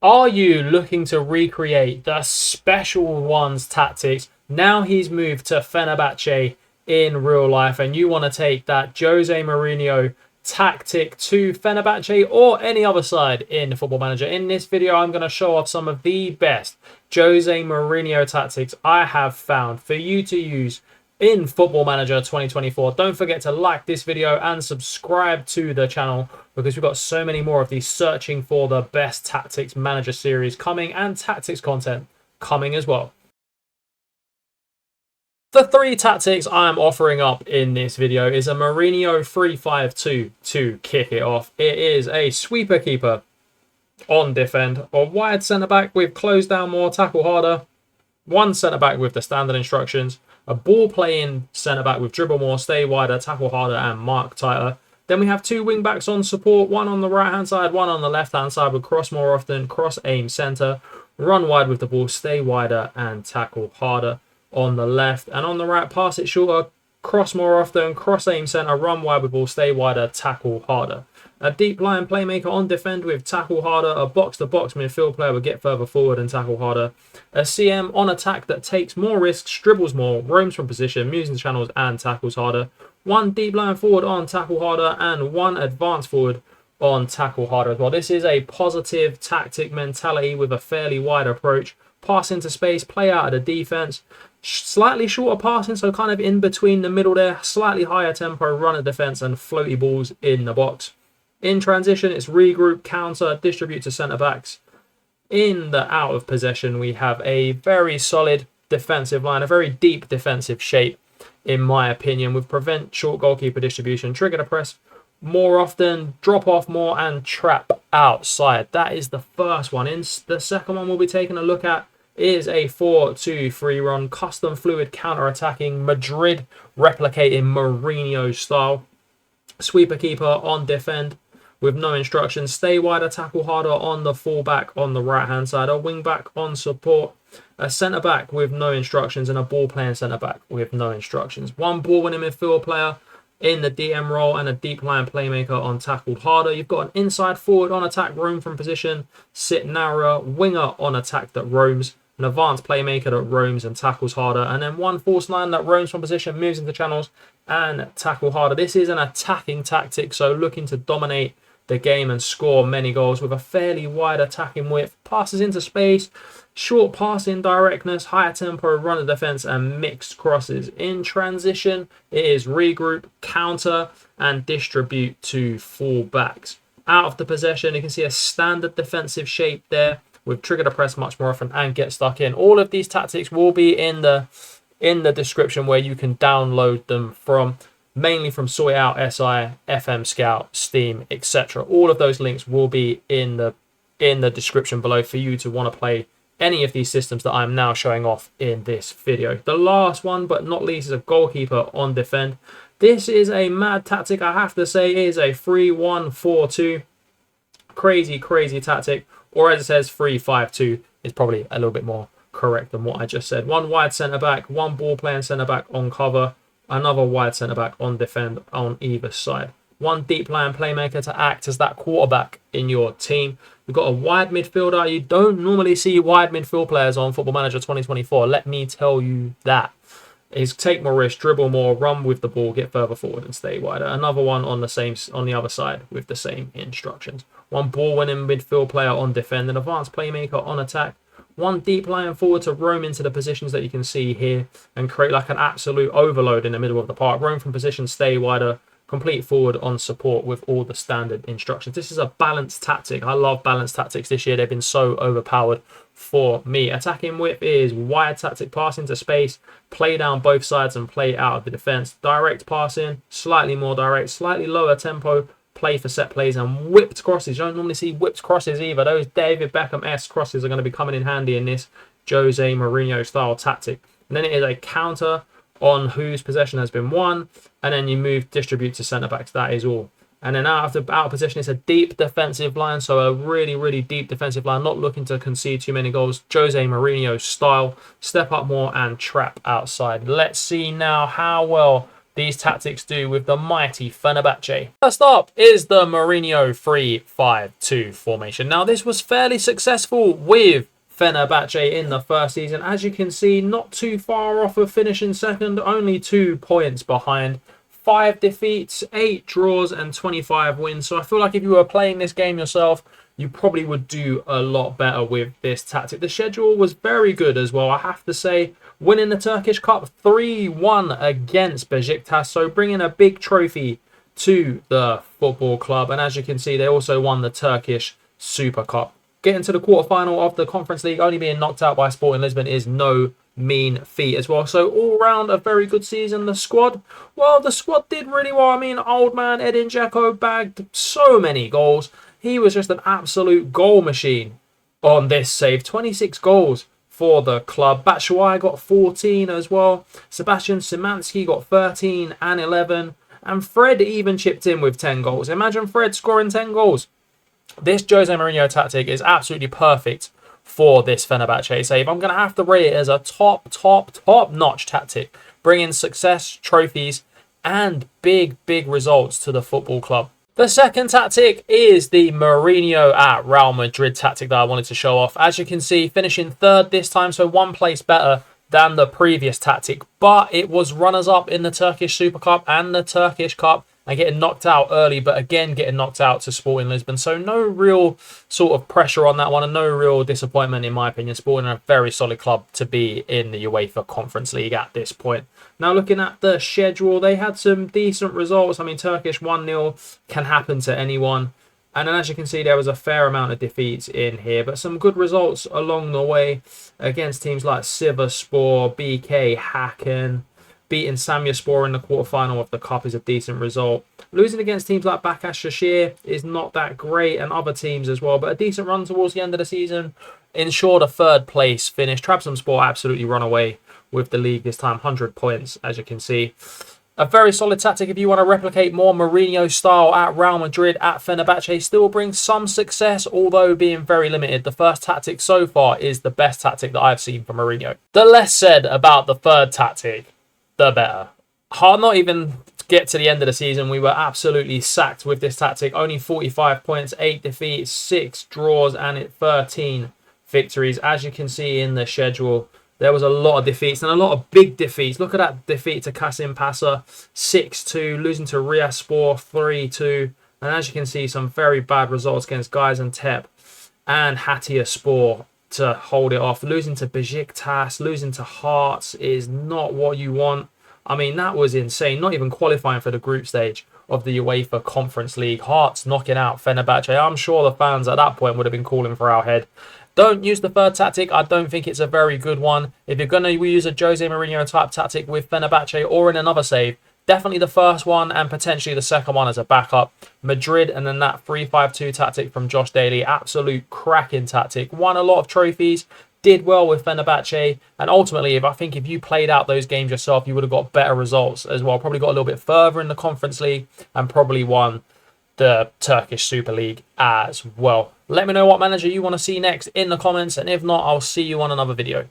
Are you looking to recreate the special ones tactics? Now he's moved to Fenerbache in real life and you want to take that Jose Mourinho tactic to Fenerbahce or any other side in Football Manager. In this video, I'm going to show off some of the best Jose Mourinho tactics I have found for you to use in Football Manager 2024. Don't forget to like this video and subscribe to the channel because we've got so many more of these searching for the best tactics manager series coming and tactics content coming as well. The three tactics I'm offering up in this video is a Mourinho 3-5-2 to kick it off. It is a sweeper keeper on defend, a wide centre-back with close down more, tackle harder, one centre-back with the standard instructions, a ball-playing centre-back with dribble more, stay wider, tackle harder, and mark tighter. Then we have two wing-backs on support, one on the right-hand side, one on the left-hand side with cross more often, cross aim centre, run wide with the ball, stay wider, and tackle harder on the left. And on the right, pass it shorter, cross more often, cross aim centre, run wide with ball, stay wider, tackle harder. A deep line playmaker on defend with tackle harder. A box-to-box midfield player will get further forward and tackle harder. A CM on attack that takes more risks, dribbles more, roams from position, moves into channels and tackles harder. One deep line forward on tackle harder and one advanced forward on tackle harder as well. This is a positive tactic mentality with a fairly wide approach. Pass into space, play out of the defense. Slightly shorter passing, so kind of in between the middle there. Slightly higher tempo, run of defense and floaty balls in the box. In transition, it's regroup, counter, distribute to centre-backs. In the out of possession, we have a very solid defensive line, a very deep defensive shape, in my opinion, with prevent, short goalkeeper distribution, trigger the press more often, drop off more, and trap outside. That is the first one. In the second one we'll be taking a look at is a 4-2-3 run, custom fluid counter-attacking, Madrid replicating Mourinho style. Sweeper keeper on defend with no instructions. Stay wider, tackle harder on the fullback on the right-hand side. A wing-back on support. A centre-back with no instructions and a ball-playing centre-back with no instructions. One ball-winning midfield player in the DM role and a deep line playmaker on tackled harder. You've got an inside forward on attack, roam from position, sit narrower, winger on attack that roams, an advanced playmaker that roams and tackles harder, and then one false nine that roams from position, moves into channels and tackle harder. This is an attacking tactic, so looking to dominate the game and score many goals with a fairly wide attacking width, passes into space, short passing directness, higher tempo, run of defense, and mixed crosses. In transition, it is regroup, counter, and distribute to full backs. Out of the possession, you can see a standard defensive shape there with trigger to press much more often and get stuck in. All of these tactics will be in the description where you can download them from, mainly from Soy Out, SI, FM Scout, Steam, etc. All of those links will be in the description below for you to want to play any of these systems that I'm now showing off in this video. The last one, but not least, is a goalkeeper on defend. This is a mad tactic, I have to say. It is a 3-1-4-2. Crazy tactic. Or as it says, 3-5-2 is probably a little bit more correct than what I just said. One wide centre-back, one ball-playing centre-back on cover, another wide centre-back on defend on either side. One deep line playmaker to act as that quarterback in your team. We've got a wide midfielder. You don't normally see wide midfield players on Football Manager 2024. Let me tell you that. Is take more risk, dribble more, run with the ball, get further forward and stay wider. Another one on the other side with the same instructions. One ball-winning midfield player on defend, an advanced playmaker on attack. One deep line forward to roam into the positions that you can see here and create like an absolute overload in the middle of the park. Roam from position, stay wider, complete forward on support with all the standard instructions. This is a balanced tactic. I love balanced tactics this year. They've been so overpowered for me. Attacking width is wide tactic, pass into space, play down both sides and play out of the defense. Direct passing, slightly more direct, slightly lower tempo, play for set plays and whipped crosses. You don't normally see whipped crosses either. Those David Beckham-esque crosses are going to be coming in handy in this Jose Mourinho style tactic. And then it is a counter on whose possession has been won, and then you move distribute to centre backs. That is all. And then out of position, it's a deep defensive line, so a really deep defensive line, not looking to concede too many goals. Jose Mourinho style, step up more and trap outside. Let's see now how well these tactics do with the mighty Fenerbahce. First up is the Mourinho 3-5-2 formation. Now, this was fairly successful with Fenerbahce in the first season. As you can see, not too far off of finishing second, only 2 points behind. 5 defeats, 8 draws, and 25 wins. So I feel like if you were playing this game yourself, you probably would do a lot better with this tactic. The schedule was very good as well, I have to say. Winning the Turkish Cup 3-1 against Besiktas, so bringing a big trophy to the football club. And as you can see, they also won the Turkish Super Cup. Getting to the quarterfinal of the Conference League, only being knocked out by Sporting Lisbon, is no mean feat as well. So all round a very good season. The squad, well, the squad did really well. I mean, old man Edin Dzeko bagged so many goals. He was just an absolute goal machine on this save. 26 goals for the club. Batshuayi got 14 as well. Sebastian Szymanski got 13 and 11. And Fred even chipped in with 10 goals. Imagine Fred scoring 10 goals. This Jose Mourinho tactic is absolutely perfect for this Fenerbahce save. I'm going to have to rate it as a top-notch tactic, bringing success, trophies, and big results to the football club. The second tactic is the Mourinho at Real Madrid tactic that I wanted to show off. As you can see, finishing third this time, so 1 place better than the previous tactic. But it was runners-up in the Turkish Super Cup and the Turkish Cup, and getting knocked out early, but again getting knocked out to Sporting Lisbon. So no real sort of pressure on that one, and no real disappointment in my opinion. Sporting are a very solid club to be in the UEFA Conference League at this point. Now looking at the schedule, they had some decent results. I mean, Turkish 1-0 can happen to anyone. And then as you can see, there was a fair amount of defeats in here, but some good results along the way against teams like Sivasspor, BK Häcken. Beating Samyaspor in the quarterfinal of the Cup is a decent result. Losing against teams like Başakşehir is not that great, and other teams as well, but a decent run towards the end of the season ensured a third place finish. Trabzonspor absolutely run away with the league this time, 100 points, as you can see. A very solid tactic if you want to replicate more Mourinho style at Real Madrid, at Fenerbahce. Still brings some success, although being very limited. The first tactic so far is the best tactic that I've seen from Mourinho. The less said about the third tactic, the better. Hard not even get to the end of the season. We were absolutely sacked with this tactic. Only 45 points, 8 defeats, 6 draws, and 13 victories. As you can see in the schedule, there was a lot of defeats and a lot of big defeats. Look at that defeat to Kasim Pasa, 6-2, losing to Riyaspor, 3-2. And as you can see, some very bad results against Gaziantep and Hatayspor to hold it off. Losing to Besiktas, losing to Hearts is not what you want. I mean, that was insane. Not even qualifying for the group stage of the UEFA Conference League. Hearts knocking out Fenerbahce. I'm sure the fans at that point would have been calling for our head. Don't use the third tactic. I don't think it's a very good one. If you're going to use a Jose Mourinho type tactic with Fenerbahce or in another save, definitely the first one and potentially the second one as a backup. Madrid and then that 3-5-2 tactic from Josh Daly. Absolute cracking tactic. Won a lot of trophies. Did well with Fenerbahce. And ultimately, I think if you played out those games yourself, you would have got better results as well. Probably got a little bit further in the Conference League and probably won the Turkish Super League as well. Let me know what manager you want to see next in the comments. And if not, I'll see you on another video.